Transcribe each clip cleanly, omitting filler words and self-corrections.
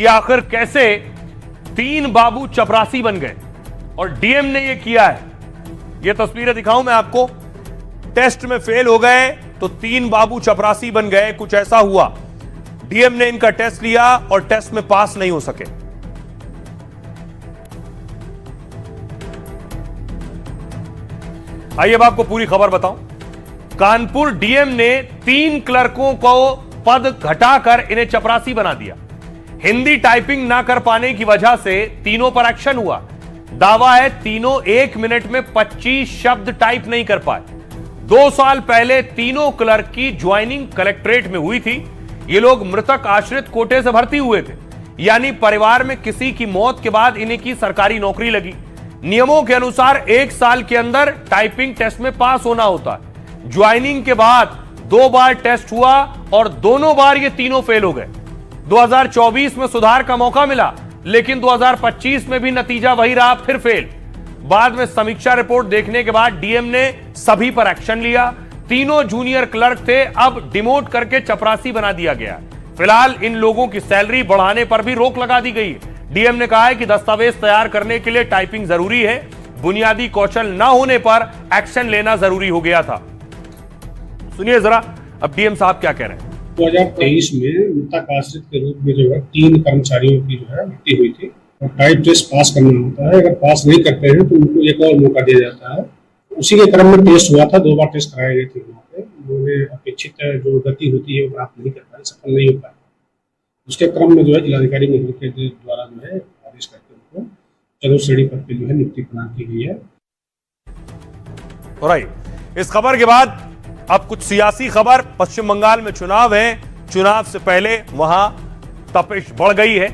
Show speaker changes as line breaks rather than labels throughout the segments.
कि आखिर कैसे 3 बाबू चपरासी बन गए और डीएम ने यह किया है। यह तस्वीरें दिखाऊं मैं आपको। टेस्ट में फेल हो गए तो 3 बाबू चपरासी बन गए, कुछ ऐसा हुआ। डीएम ने इनका टेस्ट लिया और टेस्ट में पास नहीं हो सके। आइए अब आपको पूरी खबर बताऊं। कानपुर डीएम ने 3 क्लर्कों को पद घटाकर इन्हें चपरासी बना दिया। हिंदी टाइपिंग ना कर पाने की वजह से तीनों पर एक्शन हुआ। दावा है तीनों 1 मिनट में 25 शब्द टाइप नहीं कर पाए। 2 साल पहले तीनों क्लर्क की ज्वाइनिंग कलेक्ट्रेट में हुई थी। ये लोग मृतक आश्रित कोटे से भर्ती हुए थे, यानी परिवार में किसी की मौत के बाद इन्हें की सरकारी नौकरी लगी। नियमों के अनुसार 1 साल के अंदर टाइपिंग टेस्ट में पास होना होता है। ज्वाइनिंग के बाद 2 बार टेस्ट हुआ और दोनों बार ये तीनों फेल हो गए। 2024 में सुधार का मौका मिला, लेकिन 2025 में भी नतीजा वही रहा, फिर फेल। बाद में समीक्षा रिपोर्ट देखने के बाद डीएम ने सभी पर एक्शन लिया। तीनों जूनियर क्लर्क थे, अब डिमोट करके चपरासी बना दिया गया। फिलहाल इन लोगों की सैलरी बढ़ाने पर भी रोक लगा दी गई है। डीएम ने कहा है कि दस्तावेज तैयार करने के लिए टाइपिंग जरूरी है, बुनियादी कौशल न होने पर एक्शन लेना जरूरी हो गया था। सुनिए जरा अब डीएम साहब क्या कह रहे हैं।
2023 में मृतक आश्रित के रूप में जो है 3 कर्मचारियों की जो है मृत्यु हुई थी और टाइप टेस्ट पास करना होता है। अगर पास नहीं करते हैं तो उनको एक और मौका दिया जाता है। उसी के क्रम में टेस्ट हुआ था, 2 बार टेस्ट कराए गए थे वहाँ पे। उन्होंने अपेक्षित जो गति होती है वो प्राप्त नहीं कर पाए, सफल नहीं हो पाए। उसके क्रम में जो है जिलाधिकारी महोदय के द्वारा जो है आदेश करके उनको चतुर्थ श्रेणी पद पे जो है नियुक्ति प्रदान की गई है।
राइट, इस खबर के बाद अब कुछ सियासी खबर। पश्चिम बंगाल में चुनाव है। चुनाव से पहले वहां तपिश बढ़ गई है।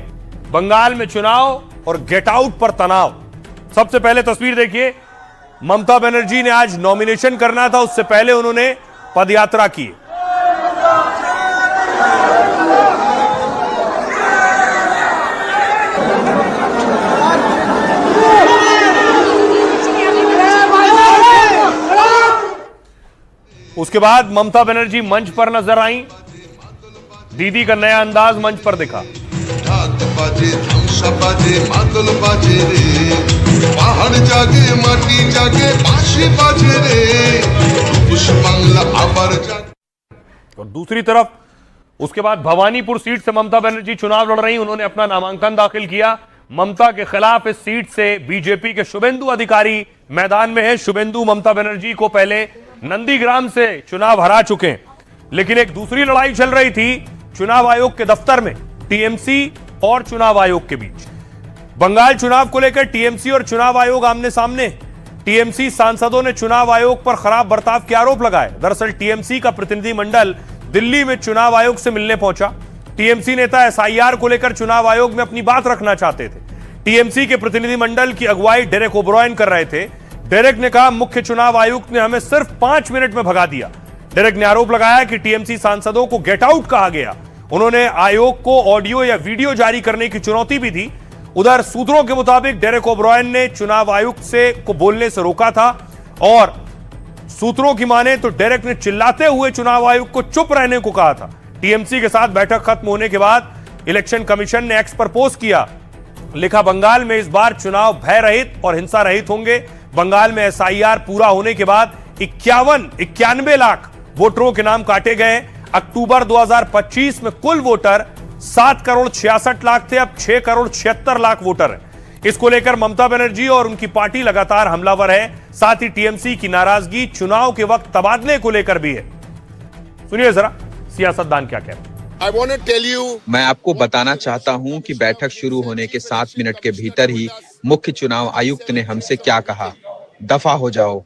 बंगाल में चुनाव और गेट आउट पर तनाव। सबसे पहले तस्वीर देखिए। ममता बनर्जी ने आज नॉमिनेशन करना था, उससे पहले उन्होंने पदयात्रा की। उसके बाद ममता बनर्जी मंच पर नजर आई। दीदी का नया अंदाज मंच पर दिखा। और दूसरी तरफ उसके बाद भवानीपुर सीट से ममता बनर्जी चुनाव लड़ रही। उन्होंने अपना नामांकन दाखिल किया। ममता के खिलाफ इस सीट से बीजेपी के शुभेंदु अधिकारी मैदान में है। शुभेंदु ममता बनर्जी को पहले नंदीग्राम से चुनाव हरा चुके हैं, लेकिन एक दूसरी लड़ाई चल रही थी चुनाव आयोग के दफ्तर में, टीएमसी और चुनाव आयोग के बीच। बंगाल चुनाव को लेकर टीएमसी और चुनाव आयोग आमने सामने। टीएमसी सांसदों ने चुनाव आयोग पर खराब बर्ताव के आरोप लगाए। दरअसल टीएमसी का प्रतिनिधिमंडल दिल्ली में चुनाव आयोग से मिलने पहुंचा। टीएमसी नेता एसआईआर को लेकर चुनाव आयोग में अपनी बात रखना चाहते थे। टीएमसी के प्रतिनिधिमंडल की अगुवाई डेरेक ओब्रायन कर रहे थे। डेरेक ने कहा, मुख्य चुनाव आयुक्त ने हमें सिर्फ 5 मिनट में भगा दिया। डेरेक ने आरोप लगाया कि टीएमसी सांसदों को गेट आउट कहा गया। उन्होंने आयोग को ऑडियो या वीडियो जारी करने की चुनौती भी दी। उधर सूत्रों के मुताबिक डेरेक ओब्रायन ने चुनाव आयुक्त से को बोलने से रोका था और सूत्रों की माने तो डेरेक ने चिल्लाते हुए चुनाव आयुक्त को चुप रहने को कहा था। टीएमसी के साथ बैठक खत्म होने के बाद इलेक्शन कमीशन ने एक्स पर पोस्ट किया, लिखा, बंगाल में इस बार चुनाव भय रहित और हिंसा रहित होंगे। बंगाल में एसआईआर पूरा होने के बाद 91 लाख वोटरों के नाम काटे गए। अक्टूबर 2025 में कुल वोटर 7 करोड़ 66 लाख थे, अब 6 करोड़ 76 लाख वोटर हैं। इसको लेकर ममता बनर्जी और उनकी पार्टी लगातार हमलावर है। साथ ही टीएमसी की नाराजगी चुनाव के वक्त तबादले को लेकर भी है। सुनिए जरा सियासतदान क्या कहते हैं।
मैं आपको बताना चाहता हूं कि बैठक शुरू होने के 7 मिनट के भीतर ही मुख्य चुनाव आयुक्त ने हमसे क्या कहा, दफा हो जाओ,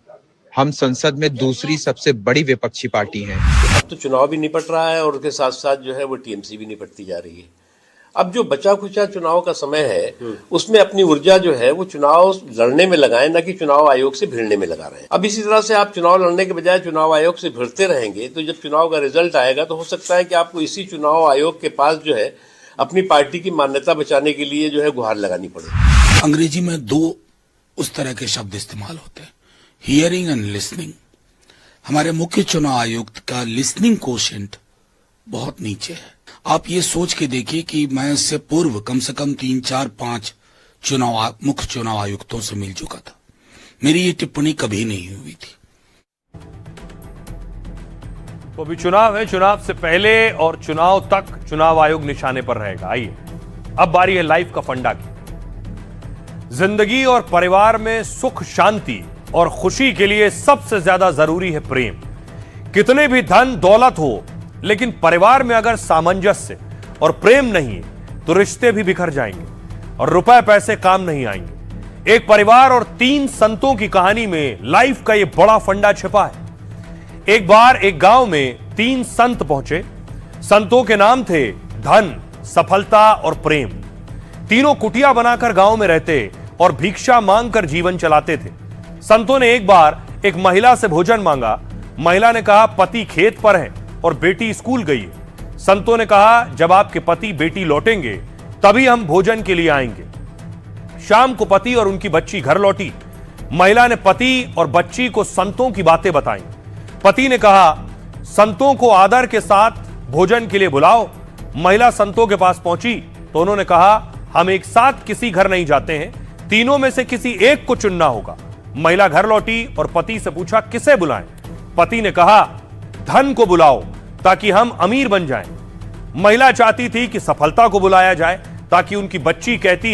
हम संसद में दूसरी सबसे बड़ी विपक्षी पार्टी हैं।
अब तो चुनाव भी निपट रहा है और उसके साथ साथ जो है वो टीएमसी भी निपटती जा रही है। अब जो बचा खुचा चुनाव का समय है उसमें अपनी ऊर्जा जो है वो चुनाव लड़ने में लगाएं, न कि चुनाव आयोग से भिड़ने में लगा रहे हैं। अब इसी तरह से आप चुनाव लड़ने के बजाय चुनाव आयोग से भिड़ते रहेंगे तो जब चुनाव का रिजल्ट आएगा तो हो सकता है कि आपको इसी चुनाव आयोग के पास जो है अपनी पार्टी की मान्यता बचाने के लिए जो है गुहार लगानी पड़े।
अंग्रेजी में 2 उस तरह के शब्द इस्तेमाल होते हैं, हियरिंग एंड लिसनिंग। हमारे मुख्य चुनाव आयुक्त का लिसनिंग कोशेंट बहुत नीचे है। आप ये सोच के देखिए कि मैं इससे पूर्व कम से कम 3, 4, 5 मुख्य चुनाव आयुक्तों से मिल चुका था। मेरी ये टिप्पणी कभी नहीं हुई थी।
तो अभी चुनाव है, चुनाव से पहले और चुनाव तक चुनाव आयोग निशाने पर रहेगा। आइए अब बारी है लाइफ का फंडा की। जिंदगी और परिवार में सुख, शांति और खुशी के लिए सबसे ज्यादा जरूरी है प्रेम। कितने भी धन दौलत हो, लेकिन परिवार में अगर सामंजस्य और प्रेम नहीं है तो रिश्ते भी बिखर जाएंगे और रुपए पैसे काम नहीं आएंगे। एक परिवार और 3 संतों की कहानी में लाइफ का यह बड़ा फंडा छिपा है। एक बार एक गांव में 3 संत पहुंचे। संतों के नाम थे धन, सफलता और प्रेम। तीनों कुटिया बनाकर गांव में रहते और भिक्षा मांगकर जीवन चलाते थे। संतों ने एक बार एक महिला से भोजन मांगा। महिला ने कहा पति खेत पर है और बेटी स्कूल गई है। संतों ने कहा जब आपके पति बेटी लौटेंगे तभी हम भोजन के लिए आएंगे। शाम को पति और उनकी बच्ची घर लौटी। महिला ने पति और बच्ची को संतों की बातें बताई। पति ने कहा संतों को आदर के साथ भोजन के लिए बुलाओ। महिला संतों के पास पहुंची तो उन्होंने कहा हम एक साथ किसी घर नहीं जाते हैं, तीनों में से किसी एक को चुनना होगा। महिला घर लौटी और पति से पूछा किसे बुलाएं? पति ने कहा धन को बुलाओ ताकि हम अमीर बन जाएं। महिला चाहती थी कि सफलता को बुलाया जाए ताकि उनकी बच्ची कहती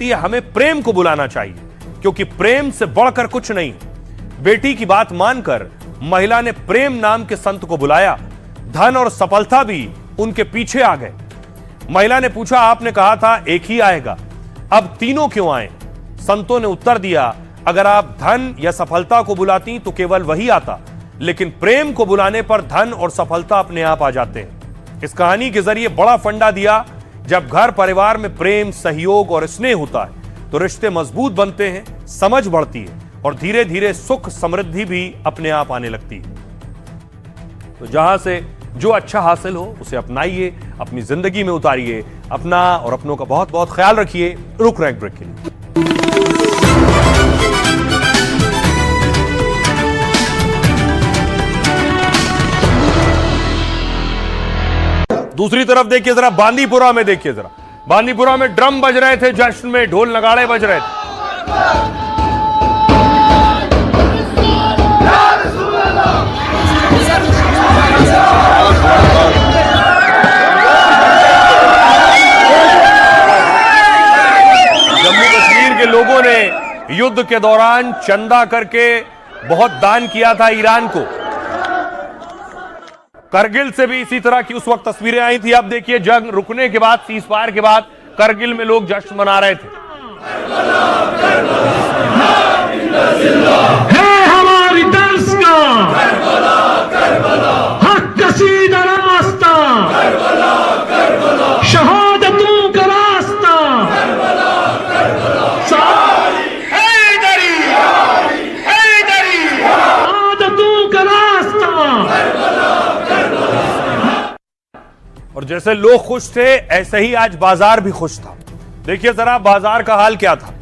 है हमें प्रेम को बुलाना चाहिए क्योंकि प्रेम से बढ़कर कुछ नहीं। बेटी की बात मानकर महिला ने प्रेम नाम के संत को बुलाया। धन और सफलता भी उनके पीछे आ गए। महिला ने पूछा आपने कहा था एक ही आएगा, अब तीनों क्यों आए? संतों ने उत्तर दिया अगर आप धन या सफलता को बुलाती तो केवल वही आता, लेकिन प्रेम को बुलाने पर धन और सफलता अपने आप आ जाते हैं। इस कहानी के जरिए बड़ा फंडा दिया, जब घर परिवार में प्रेम, सहयोग और स्नेह होता है तो रिश्ते मजबूत बनते हैं, समझ बढ़ती है और धीरे धीरे सुख समृद्धि भी अपने आप आने लगती है। तो जहां से जो अच्छा हासिल हो उसे अपनाइए, अपनी जिंदगी में उतारिए। अपना और अपनों का बहुत बहुत ख्याल रखिए। रुक रहे हैं ब्रेक के लिए। दूसरी तरफ देखिए जरा, बांदीपुरा में देखिए जरा, बांदीपुरा में ड्रम बज रहे थे, जश्न में ढोल नगाड़े बज रहे थे। जम्मू कश्मीर के लोगों ने युद्ध के दौरान चंदा करके बहुत दान किया था ईरान को। करगिल से भी इसी तरह की उस वक्त तस्वीरें आई थी। अब देखिए जंग रुकने के बाद, सीजफायर के बाद करगिल में लोग जश्न मना रहे थे।
है हमारी दर्स का हक कसीदा रास्ता, शहादतों का रास्ता, शहादतों का रास्ता।
और जैसे लोग खुश थे ऐसे ही आज बाजार भी खुश था। देखिए जरा बाजार का हाल क्या था।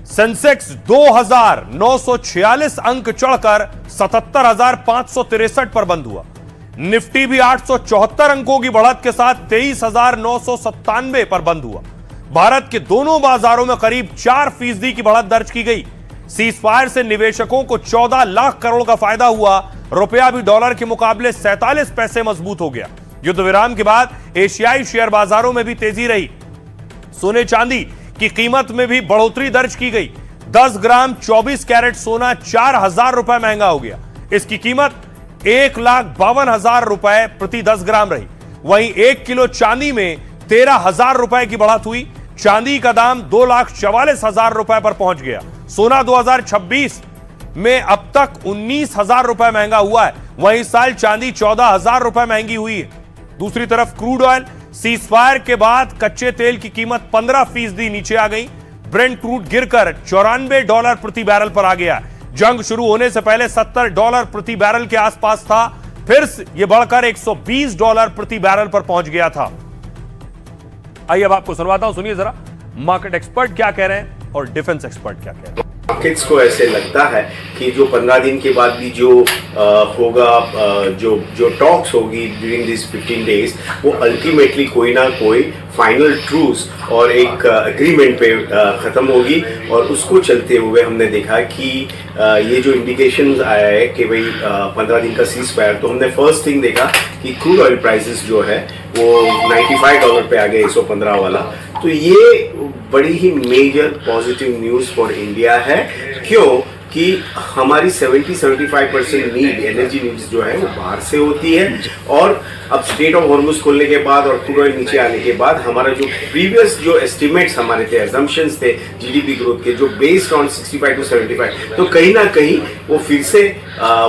सेंसेक्स 2946 अंक चढ़कर 77,563 पर बंद हुआ। निफ्टी भी 874 अंकों की बढ़त के साथ 23,997 पर बंद हुआ। भारत के दोनों बाजारों में करीब 4% की बढ़त दर्ज की गई। सीजफायर से निवेशकों को 14 लाख करोड़ का फायदा हुआ। रुपया भी डॉलर के मुकाबले 47 पैसे मजबूत हो गया। युद्ध विराम के बाद एशियाई शेयर बाजारों में भी तेजी रही। सोने चांदी की कीमत में भी बढ़ोतरी दर्ज की गई। 10 ग्राम 24 कैरेट सोना 4,000 रुपए महंगा हो गया। इसकी कीमत 1,52,000 रुपए प्रति 10 ग्राम रही। वहीं 1 किलो चांदी में 13,000 रुपए की बढ़त हुई। चांदी का दाम 2,44,000 रुपए पर पहुंच गया। सोना 2026 में अब तक 19,000 रुपए महंगा हुआ है। वहीं इस साल चांदी 14,000 रुपए महंगी हुई है। दूसरी तरफ क्रूड ऑयल सीजफायर के बाद कच्चे तेल की कीमत 15% नीचे आ गई। ब्रेंट क्रूड गिरकर $94 प्रति बैरल पर आ गया। जंग शुरू होने से पहले $70 प्रति बैरल के आसपास था, फिर यह बढ़कर $120 प्रति बैरल पर पहुंच गया था। आइए अब आपको सुनवाता हूं, सुनिए जरा मार्केट एक्सपर्ट क्या कह रहे हैं और डिफेंस एक्सपर्ट क्या कह रहे हैं।
मार्केट्स को ऐसे लगता है कि जो 15 दिन के बाद भी जो होगा, जो टॉक्स होगी ड्यूरिंग दिस 15 डेज, वो अल्टीमेटली कोई ना कोई फाइनल ट्रूस और एक एग्रीमेंट पे ख़त्म होगी। और उसको चलते हुए हमने देखा कि ये जो इंडिकेशंस आया है कि भाई 15 दिन का सीज फायर, तो हमने फर्स्ट थिंग देखा कि क्रूड ऑयल प्राइसेस जो है वो $95 पे आ गए, 115 वाला। तो ये बड़ी ही major positive news for India है। क्यों कि हमारी 70-75% नीड, एनर्जी नीड्स जो है वो बाहर से होती है। और अब स्ट्रेट ऑफ हॉर्मुज खोलने के बाद और क्रूड ऑयल नीचे आने के बाद हमारा जो प्रीवियस जो एस्टिमेट्स हमारे थे, एजम्पशंस थे जीडीपी ग्रोथ के, जो बेस्ड ऑन 65 to 75, तो कहीं ना कहीं वो फिर से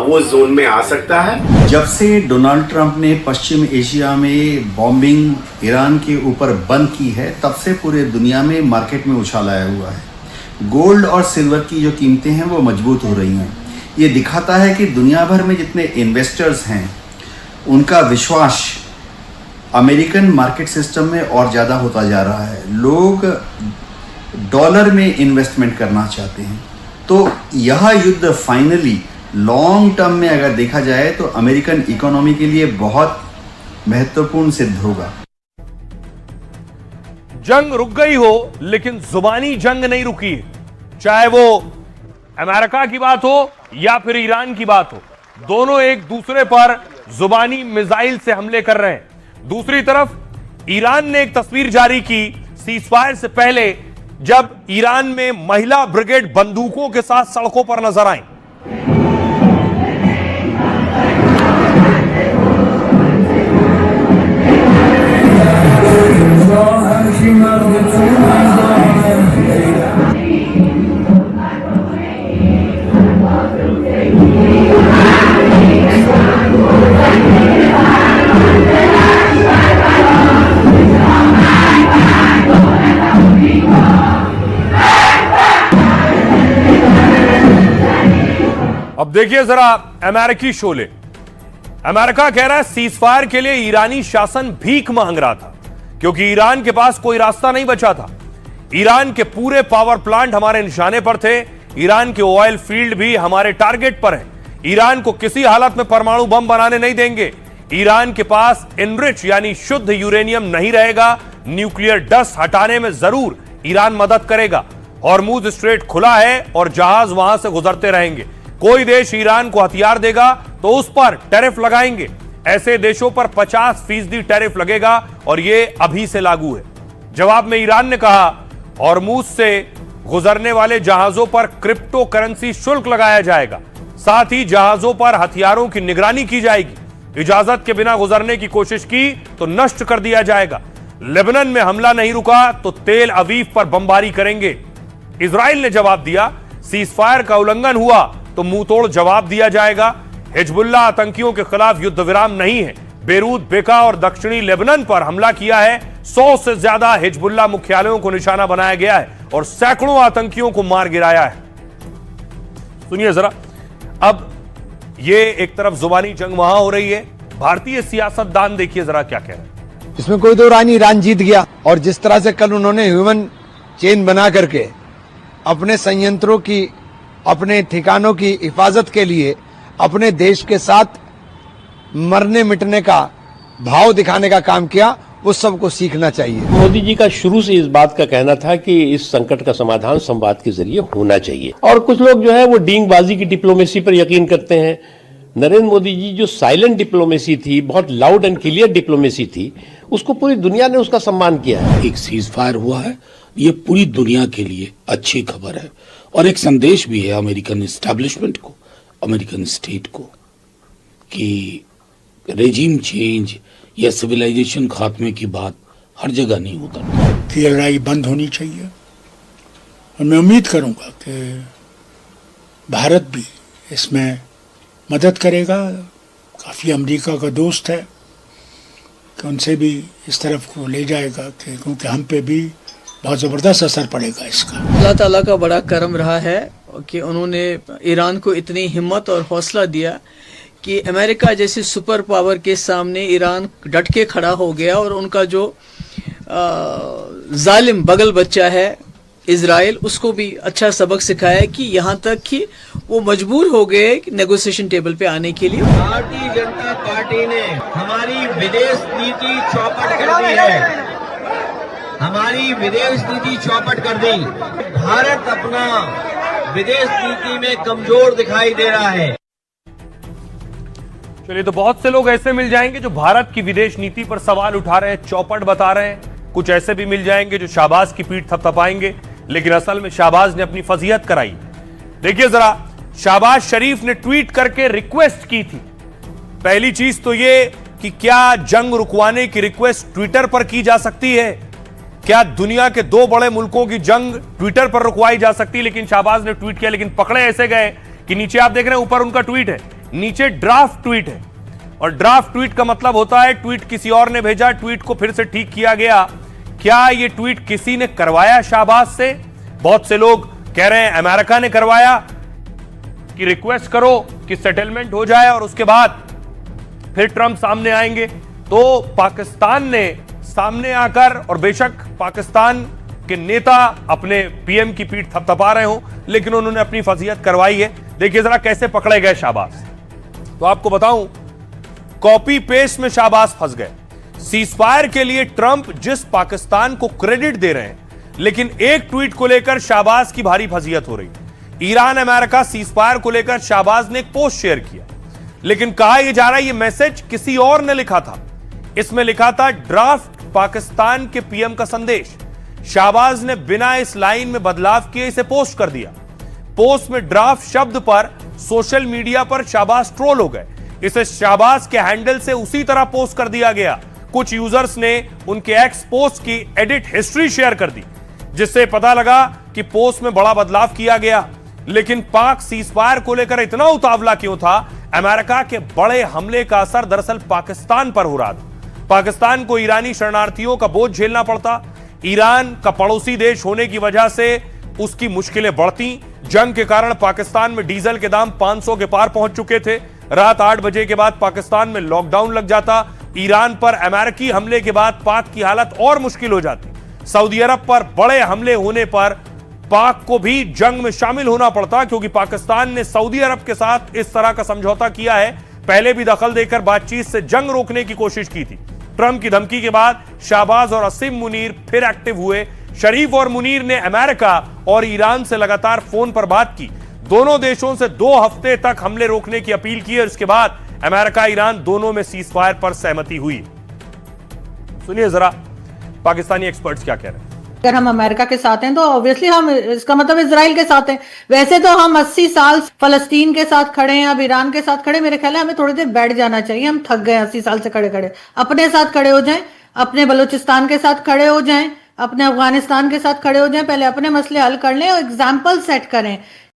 वो जोन में आ सकता है।
जब से डोनाल्ड ट्रंप ने पश्चिम एशिया में बॉम्बिंग ईरान के ऊपर बंद की है, तब से पूरे दुनिया में मार्केट में उछाल आया हुआ है। गोल्ड और सिल्वर की जो कीमतें हैं वो मजबूत हो रही हैं। ये दिखाता है कि दुनिया भर में जितने इन्वेस्टर्स हैं उनका विश्वास अमेरिकन मार्केट सिस्टम में और ज़्यादा होता जा रहा है। लोग डॉलर में इन्वेस्टमेंट करना चाहते हैं। तो यह युद्ध फाइनली लॉन्ग टर्म में अगर देखा जाए तो अमेरिकन इकोनॉमी के लिए बहुत महत्वपूर्ण सिद्ध होगा।
जंग रुक गई हो लेकिन जुबानी जंग नहीं रुकी है। चाहे वो अमेरिका की बात हो या फिर ईरान की बात हो, दोनों एक दूसरे पर जुबानी मिसाइल से हमले कर रहे हैं। दूसरी तरफ ईरान ने एक तस्वीर जारी की सीजफायर से पहले, जब ईरान में महिला ब्रिगेड बंदूकों के साथ सड़कों पर नजर आई। अब देखिए जरा अमेरिकी शोले। अमेरिका कह रहा है सीजफायर के लिए ईरानी शासन भीख मांग रहा था क्योंकि ईरान के पास कोई रास्ता नहीं बचा था। ईरान के पूरे पावर प्लांट हमारे निशाने पर थे। ईरान के ऑयल फील्ड भी हमारे टारगेट पर है। ईरान को किसी हालत में परमाणु बम बनाने नहीं देंगे। ईरान के पास एनरिच यानी शुद्ध यूरेनियम नहीं रहेगा। न्यूक्लियर डस्ट हटाने में जरूर ईरान मदद करेगा। हॉर्मुज स्ट्रेट खुला है और जहाज वहां से गुजरते रहेंगे। कोई देश ईरान को हथियार देगा तो उस पर टैरिफ लगाएंगे। ऐसे देशों पर 50% टैरिफ लगेगा और यह अभी से लागू है। जवाब में ईरान ने कहा हॉर्मुज से गुजरने वाले जहाजों पर क्रिप्टो करेंसी शुल्क लगाया जाएगा। साथ ही जहाजों पर हथियारों की निगरानी की जाएगी। इजाजत के बिना गुजरने की कोशिश की तो नष्ट कर दिया जाएगा। लेबनान में हमला नहीं रुका तो तेल अवीव पर बमबारी करेंगे। इजराइल ने जवाब दिया सीजफायर का उल्लंघन हुआ तो मुंहतोड़ जवाब दिया जाएगा। हिजबुल्लाह आतंकियों के खिलाफ युद्ध विराम नहीं है। बेरूत, बेका और दक्षिणी लेबनान पर हमला किया है। 100 से ज्यादा हिजबुल्लाह मुख्यालयों को निशाना बनाया गया है और सैकड़ों आतंकियों को मार गिराया है। सुनिए जरा, अब ये एक तरफ जुबानी जंग वहां हो रही है। भारतीय सियासतदान देखिए जरा क्या कह रहे हैं।
इसमें कोई दो राय नहीं, ईरान जीत गया। और जिस तरह से कल उन्होंने ह्यूमन चेन बना करके अपने संयंत्रों की, अपने ठिकानों की हिफाजत के लिए अपने देश के साथ मरने मिटने का भाव दिखाने का काम किया, वो सबको सीखना चाहिए।
मोदी जी का शुरू से इस बात का कहना था कि इस संकट का समाधान संवाद के जरिए होना चाहिए। और कुछ लोग जो है वो डींगबाजी की डिप्लोमेसी पर यकीन करते हैं। नरेंद्र मोदी जी जो साइलेंट डिप्लोमेसी थी, बहुत लाउड एंड क्लियर डिप्लोमेसी थी, उसको पूरी दुनिया ने उसका सम्मान किया है।
एक सीज फायर हुआ है, ये पूरी दुनिया के लिए अच्छी खबर है और एक संदेश भी है अमेरिकन एस्टैब्लिशमेंट को, अमेरिकन स्टेट को, कि रेजिम चेंज या सिविलाइजेशन खात्मे की बात हर जगह नहीं होता।
कि लड़ाई बंद होनी चाहिए और मैं उम्मीद करूंगा कि भारत भी इसमें मदद करेगा। काफ़ी अमेरिका का दोस्त है कि उनसे भी इस तरफ को ले जाएगा कि क्योंकि हम पे भी बहुत ज़बरदस्त असर पड़ेगा इसका।
अल्लाह ताला का बड़ा करम रहा है कि उन्होंने ईरान को इतनी हिम्मत और हौसला दिया कि अमेरिका जैसी सुपर पावर के सामने ईरान डट के खड़ा हो गया और उनका जो जालिम बगल बच्चा है इजराइल, उसको भी अच्छा सबक सिखाया कि यहाँ तक कि वो मजबूर हो गए नेगोशिएशन टेबल पे आने के लिए।
भारतीय जनता पार्टी ने हमारी विदेश नीति चौपट कर दी है, हमारी विदेश नीति चौपट कर दी। भारत अपना विदेश नीति में कमजोर दिखाई दे रहा है।
चलिए, तो बहुत से लोग ऐसे मिल जाएंगे जो भारत की विदेश नीति पर सवाल उठा रहे हैं, चौपट बता रहे हैं। कुछ ऐसे भी मिल जाएंगे जो शाहबाज की पीठ थपथपाएंगे, लेकिन असल में शाहबाज ने अपनी फजीहत कराई। देखिए जरा, शाहबाज शरीफ ने ट्वीट करके रिक्वेस्ट की थी। पहली चीज तो यह कि क्या जंग रुकवाने की रिक्वेस्ट ट्विटर पर की जा सकती है? क्या दुनिया के दो बड़े मुल्कों की जंग ट्विटर पर रुकवाई जा सकती है? लेकिन शाहबाज ने ट्वीट किया, लेकिन पकड़े ऐसे गए कि नीचे आप देख रहे हैं, ऊपर उनका ट्वीट है, नीचे ड्राफ्ट ट्वीट है। और ड्राफ्ट ट्वीट का मतलब होता है ट्वीट किसी और ने भेजा, ट्वीट को फिर से ठीक किया गया। क्या यह ट्वीट किसी ने करवाया शाहबाज से? बहुत से लोग कह रहे हैं अमेरिका ने करवाया कि रिक्वेस्ट करो कि सेटलमेंट हो जाए और उसके बाद फिर ट्रंप सामने आएंगे। तो पाकिस्तान ने सामने आकर, और बेशक पाकिस्तान के नेता अपने पीएम की पीठ थपथपा रहे हो, लेकिन उन्होंने अपनी फजीहत करवाई है। देखिए जरा कैसे पकड़े गए शाहबाज। तो आपको बताऊं, कॉपी पेस्ट में शाहबाज फंस गए। सीजफायर के लिए ट्रंप जिस पाकिस्तान को क्रेडिट दे रहे हैं, लेकिन एक ट्वीट को लेकर शाहबाज की भारी फजीहत हो रही। ईरान अमेरिका सीजफायर को लेकर शाहबाज ने एक पोस्ट शेयर किया, लेकिन कहा यह जा रहा है ये मैसेज किसी और ने लिखा था। इसमें लिखा था ड्राफ्ट पाकिस्तान के पीएम का संदेश। शाहबाज ने बिना इस लाइन में बदलाव किए इसे पोस्ट कर दिया। पोस्ट में ड्राफ्ट शब्द पर सोशल मीडिया पर शाहबाज ट्रोल हो गए। इसे शाहबाज के हैंडल से उसी तरह पोस्ट कर दिया गया। कुछ यूजर्स ने उनके एक्स पोस्ट की एडिट हिस्ट्री शेयर कर दी, जिससे पता लगा कि पोस्ट में बड़ा बदलाव किया गया। लेकिन पाक सीजफायर को लेकर इतना उतावला क्यों था? अमेरिका के बड़े हमले का असर दरअसल पाकिस्तान पर हो रहा था। पाकिस्तान को ईरानी शरणार्थियों का बोझ झेलना पड़ता। ईरान का पड़ोसी देश होने की वजह से उसकी मुश्किलें बढ़ती। जंग के कारण पाकिस्तान में डीजल के दाम 500 के पार पहुंच चुके थे। रात 8 बजे के बाद पाकिस्तान में लॉकडाउन लग जाता। ईरान पर अमेरिकी हमले के बाद पाक की हालत और मुश्किल हो जाती। सऊदी अरब पर बड़े हमले होने पर पाक को भी जंग में शामिल होना पड़ता, क्योंकि पाकिस्तान ने सऊदी अरब के साथ इस तरह का समझौता किया है। पहले भी दखल देकर बातचीत से जंग रोकने की कोशिश की थी। ट्रंप की धमकी के बाद शाहबाज और असीम मुनीर फिर एक्टिव हुए। शरीफ और मुनीर ने अमेरिका और ईरान से लगातार फोन पर बात की। दोनों देशों से 2 हफ्ते तक हमले रोकने की अपील की और इसके बाद अमेरिका ईरान दोनों में सीजफायर पर सहमति हुई। सुनिए जरा पाकिस्तानी एक्सपर्ट्स क्या कह रहे हैं।
अगर हम अमेरिका के साथ हैं तो ऑब्वियसली हम, इसका मतलब इजराइल के साथ हैं। वैसे तो हम 80 साल फलस्तीन के साथ खड़े हैं, अब ईरान के साथ खड़े। मेरे ख्याल है हमें थोड़ी देर बैठ जाना चाहिए। हम थक गए 80 साल से खड़े खड़े। अपने साथ खड़े हो जाएं, अपने बलूचिस्तान के साथ खड़े हो जाएं, अपने अफगानिस्तान के साथ खड़े हो जाएं। पहले अपने मसले हल कर लें और एग्जाम्पल सेट करें।